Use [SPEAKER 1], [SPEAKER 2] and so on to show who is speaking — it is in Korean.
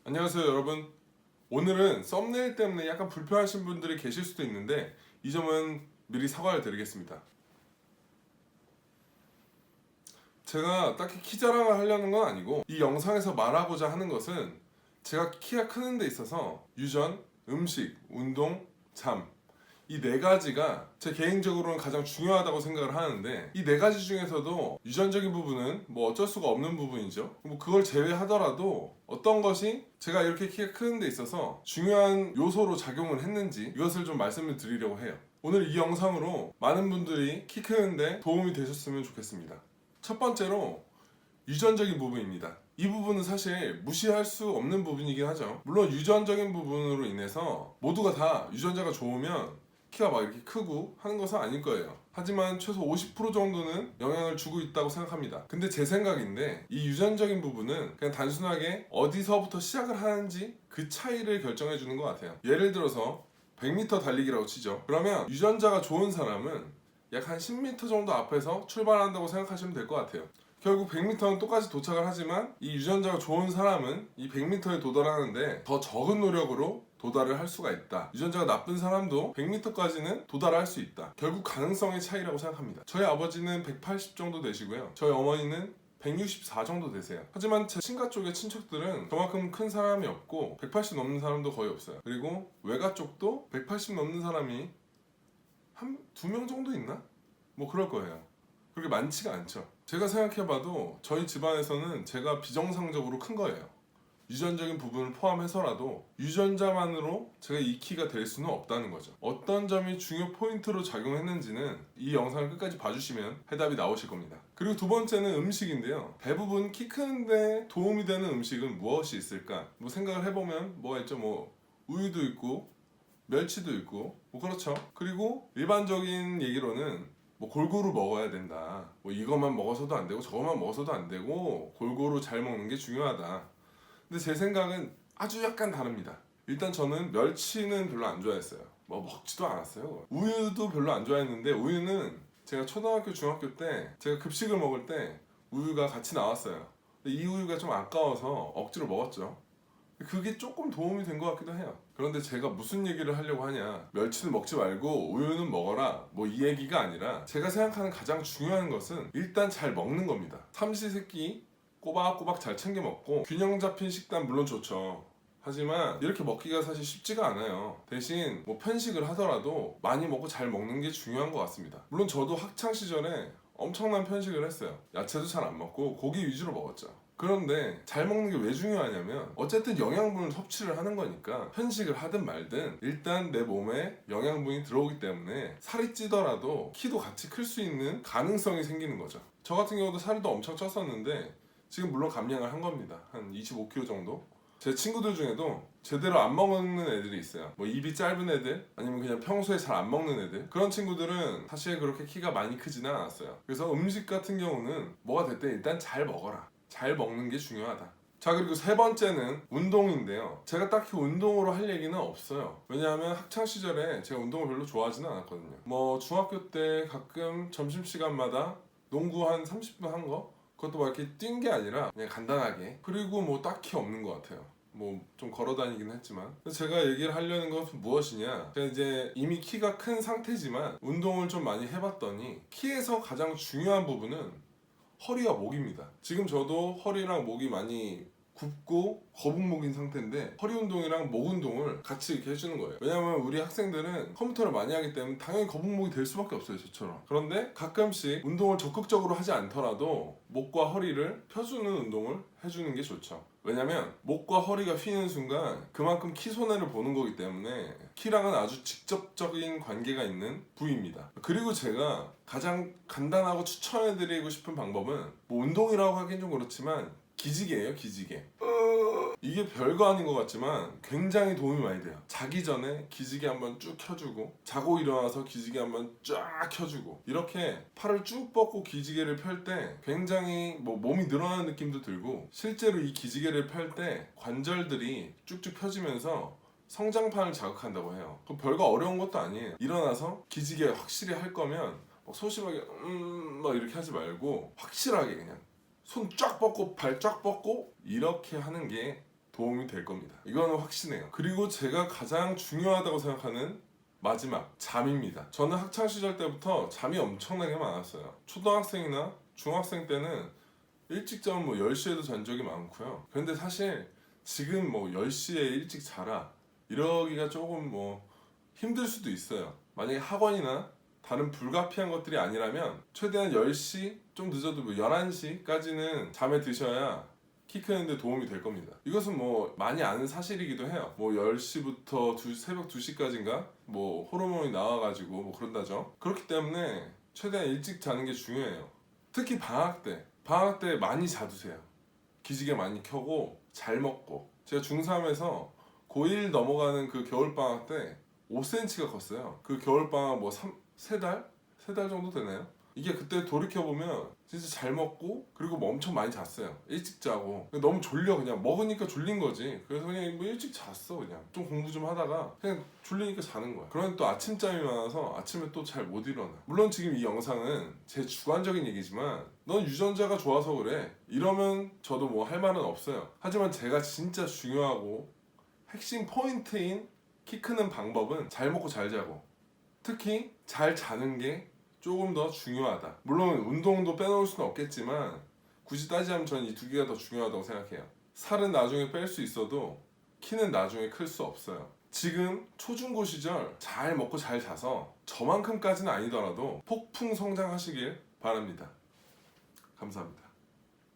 [SPEAKER 1] 안녕하세요 여러분. 오늘은 썸네일 때문에 약간 불편하신 분들이 계실 수도 있는데 이 점은 미리 사과를 드리겠습니다. 제가 딱히 키 자랑을 하려는 건 아니고 이 영상에서 말하고자 하는 것은 제가 키가 크는 데 있어서 유전, 음식, 운동, 잠 이 네 가지가 제 개인적으로는 가장 중요하다고 생각을 하는데 이 네 가지 중에서도 유전적인 부분은 뭐 어쩔 수가 없는 부분이죠. 뭐 그걸 제외하더라도 어떤 것이 제가 이렇게 키가 크는 데 있어서 중요한 요소로 작용을 했는지 이것을 좀 말씀을 드리려고 해요. 오늘 이 영상으로 많은 분들이 키 크는데 도움이 되셨으면 좋겠습니다. 첫 번째로 유전적인 부분입니다. 이 부분은 사실 무시할 수 없는 부분이긴 하죠. 물론 유전적인 부분으로 인해서 모두가 다 유전자가 좋으면 키가 막 이렇게 크고 하는 것은 아닐 거예요. 하지만 최소 50% 정도는 영향을 주고 있다고 생각합니다. 근데 제 생각인데 이 유전적인 부분은 그냥 단순하게 어디서부터 시작을 하는지 그 차이를 결정해 주는 것 같아요. 예를 들어서 100m 달리기라고 치죠. 그러면 유전자가 좋은 사람은 약 한 10m 정도 앞에서 출발한다고 생각하시면 될 것 같아요. 결국 100m는 똑같이 도착을 하지만 이 유전자가 좋은 사람은 이 100m에 도달하는데 더 적은 노력으로 도달을 할 수가 있다. 유전자가 나쁜 사람도 100m까지는 도달할 수 있다. 결국 가능성의 차이라고 생각합니다. 저희 아버지는 180 정도 되시고요. 저희 어머니는 164 정도 되세요. 하지만 제 친가 쪽의 친척들은 그만큼 큰 사람이 없고 180 넘는 사람도 거의 없어요. 그리고 외가 쪽도 180 넘는 사람이 한 두 명 정도 있나? 뭐 그럴 거예요. 그렇게 많지가 않죠. 제가 생각해봐도 저희 집안에서는 제가 비정상적으로 큰 거예요. 유전적인 부분을 포함해서라도 유전자만으로 제가 이 키가 될 수는 없다는 거죠. 어떤 점이 중요 포인트로 작용했는지는 이 영상을 끝까지 봐주시면 해답이 나오실 겁니다. 그리고 두 번째는 음식인데요. 대부분 키 크는데 도움이 되는 음식은 무엇이 있을까? 뭐 생각을 해보면 뭐가 있죠? 뭐 우유도 있고 멸치도 있고 뭐 그렇죠. 그리고 일반적인 얘기로는 뭐 골고루 먹어야 된다. 뭐 이것만 먹어서도 안 되고 저것만 먹어서도 안 되고 골고루 잘 먹는 게 중요하다. 근데 제 생각은 아주 약간 다릅니다. 일단 저는 멸치는 별로 안 좋아했어요. 뭐 먹지도 않았어요. 우유도 별로 안 좋아했는데 우유는 제가 초등학교, 중학교 때 제가 급식을 먹을 때 우유가 같이 나왔어요. 근데 이 우유가 좀 아까워서 억지로 먹었죠. 그게 조금 도움이 된 것 같기도 해요. 그런데 제가 무슨 얘기를 하려고 하냐, 멸치는 먹지 말고 우유는 먹어라, 뭐 이 얘기가 아니라 제가 생각하는 가장 중요한 것은 일단 잘 먹는 겁니다. 삼시세끼 꼬박꼬박 잘 챙겨 먹고 균형 잡힌 식단 물론 좋죠. 하지만 이렇게 먹기가 사실 쉽지가 않아요. 대신 뭐 편식을 하더라도 많이 먹고 잘 먹는 게 중요한 것 같습니다. 물론 저도 학창 시절에 엄청난 편식을 했어요. 야채도 잘 안 먹고 고기 위주로 먹었죠. 그런데 잘 먹는 게 왜 중요하냐면 어쨌든 영양분을 섭취를 하는 거니까 편식을 하든 말든 일단 내 몸에 영양분이 들어오기 때문에 살이 찌더라도 키도 같이 클 수 있는 가능성이 생기는 거죠. 저 같은 경우도 살도 엄청 쪘었는데 지금 물론 감량을 한 겁니다. 한 25kg 정도. 제 친구들 중에도 제대로 안 먹는 애들이 있어요. 뭐 입이 짧은 애들 아니면 그냥 평소에 잘 안 먹는 애들, 그런 친구들은 사실 그렇게 키가 많이 크지는 않았어요. 그래서 음식 같은 경우는 뭐가 됐든 일단 잘 먹어라. 잘 먹는 게 중요하다. 자, 그리고 세 번째는 운동인데요. 제가 딱히 운동으로 할 얘기는 없어요. 왜냐하면 학창 시절에 제가 운동을 별로 좋아하지는 않았거든요. 뭐 중학교 때 가끔 점심시간마다 농구 한 30분 한 거, 그것도 막 이렇게 뛴 게 아니라 그냥 간단하게. 그리고 뭐 딱히 없는 것 같아요. 뭐 좀 걸어 다니긴 했지만. 그래서 제가 얘기를 하려는 것은 무엇이냐, 제가 이제 이미 키가 큰 상태지만 운동을 좀 많이 해봤더니 키에서 가장 중요한 부분은 허리와 목입니다. 지금 저도 허리랑 목이 많이 굽고 거북목인 상태인데 허리 운동이랑 목 운동을 같이 이렇게 해주는 거예요. 왜냐면 우리 학생들은 컴퓨터를 많이 하기 때문에 당연히 거북목이 될 수밖에 없어요, 저처럼. 그런데 가끔씩 운동을 적극적으로 하지 않더라도 목과 허리를 펴주는 운동을 해주는 게 좋죠. 왜냐면 목과 허리가 휘는 순간 그만큼 키 손해를 보는 거기 때문에 키랑은 아주 직접적인 관계가 있는 부위입니다. 그리고 제가 가장 간단하고 추천해드리고 싶은 방법은 뭐 운동이라고 하긴 좀 그렇지만 기지개예요, 기지개. 이게 별거 아닌 것 같지만 굉장히 도움이 많이 돼요. 자기 전에 기지개 한번 쭉 켜주고 자고 일어나서 기지개 한번 쫙 켜주고 이렇게 팔을 쭉 뻗고 기지개를 펼 때 굉장히 뭐 몸이 늘어나는 느낌도 들고 실제로 이 기지개를 펼 때 관절들이 쭉쭉 펴지면서 성장판을 자극한다고 해요. 그럼 별거 어려운 것도 아니에요. 일어나서 기지개 확실히 할 거면 막 소심하게 막 이렇게 하지 말고 확실하게 그냥 손 쫙 뻗고 발 쫙 뻗고 이렇게 하는 게 도움이 될 겁니다. 이거는 확신해요. 그리고 제가 가장 중요하다고 생각하는 마지막, 잠입니다. 저는 학창시절 때부터 잠이 엄청나게 많았어요. 초등학생이나 중학생 때는 일찍 자면 뭐 10시에도 잔 적이 많고요. 근데 사실 지금 뭐 10시에 일찍 자라 이러기가 조금 뭐 힘들 수도 있어요. 만약에 학원이나 다른 불가피한 것들이 아니라면 최대한 10시, 좀 늦어도 뭐 11시까지는 잠에 드셔야 키 크는데 도움이 될 겁니다. 이것은 뭐 많이 아는 사실이기도 해요. 뭐 10시부터 새벽 2시까지인가 뭐 호르몬이 나와가지고 뭐 그런다죠. 그렇기 때문에 최대한 일찍 자는 게 중요해요. 특히 방학 때 많이 자두세요. 기지개 많이 켜고 잘 먹고. 제가 중3에서 고1 넘어가는 그 겨울방학 때 5cm가 컸어요. 그 겨울방학 뭐 3달? 3달 정도 되나요? 이게 그때 돌이켜보면 진짜 잘 먹고 그리고 뭐 엄청 많이 잤어요. 일찍 자고 너무 졸려. 그냥 먹으니까 졸린 거지. 그래서 그냥 뭐 일찍 잤어. 그냥 좀 공부 좀 하다가 그냥 졸리니까 자는 거야. 그러면 또 아침잠이 많아서 아침에 또 잘 못 일어나. 물론 지금 이 영상은 제 주관적인 얘기지만 넌 유전자가 좋아서 그래 이러면 저도 뭐 할 말은 없어요. 하지만 제가 진짜 중요하고 핵심 포인트인 키 크는 방법은 잘 먹고 잘 자고, 특히 잘 자는 게 조금 더 중요하다. 물론 운동도 빼놓을 수는 없겠지만 굳이 따지자면 저는 이 두 개가 더 중요하다고 생각해요. 살은 나중에 뺄 수 있어도 키는 나중에 클 수 없어요. 지금 초중고 시절 잘 먹고 잘 자서 저만큼까지는 아니더라도 폭풍 성장하시길 바랍니다. 감사합니다.